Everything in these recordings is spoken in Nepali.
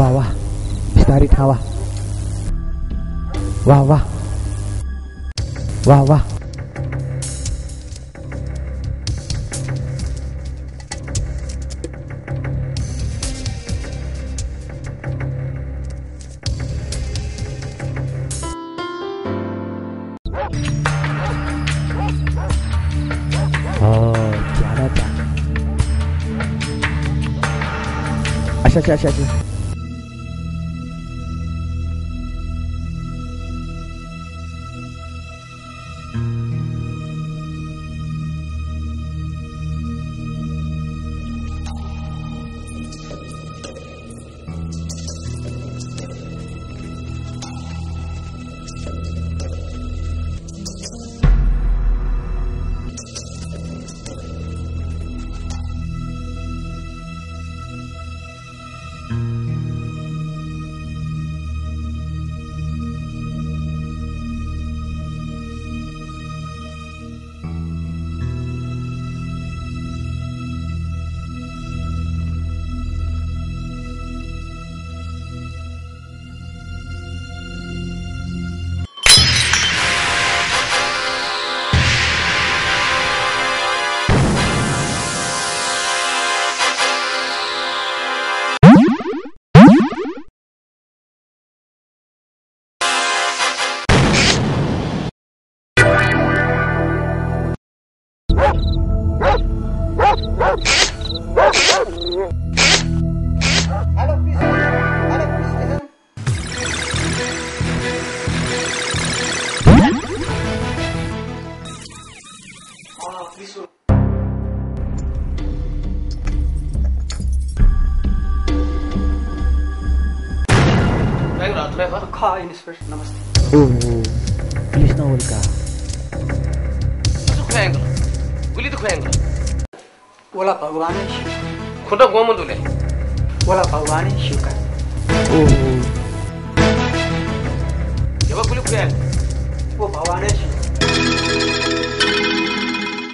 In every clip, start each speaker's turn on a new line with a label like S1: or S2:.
S1: वाह वाह बिस्तारी थावा वाह वाह वाह वाह अच्छा नमस्ते पुलिस न बोल का
S2: तो खुआएंगे गुली तो खुआएंगे
S3: बोला भगवान
S2: खुदा गोमन दुले
S3: बोला भगवान शिव का
S2: ये वो गुली खुआएंगे
S3: वो भगवान शिव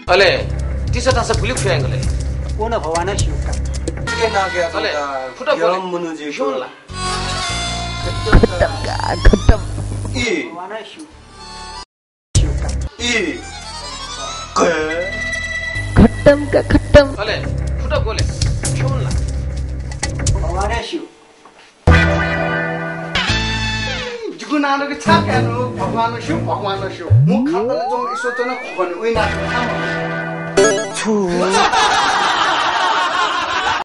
S2: अले तीसरा तासा गुली खुआएंगे ले
S3: वो ना भगवान शिव का
S4: ये ना क्या
S2: अले खुदा
S4: यम मनुजी
S2: क्यों ला
S1: खत्म
S4: ई
S3: भगवान शिव का
S4: ई
S1: खत्म
S2: अले खुदा बोले क्यों ला
S3: भगवान शिव
S4: जुगु नानो के छा क्या नो भगवान शिव मुख खातले जो इसो तो ना खोने ओइ ना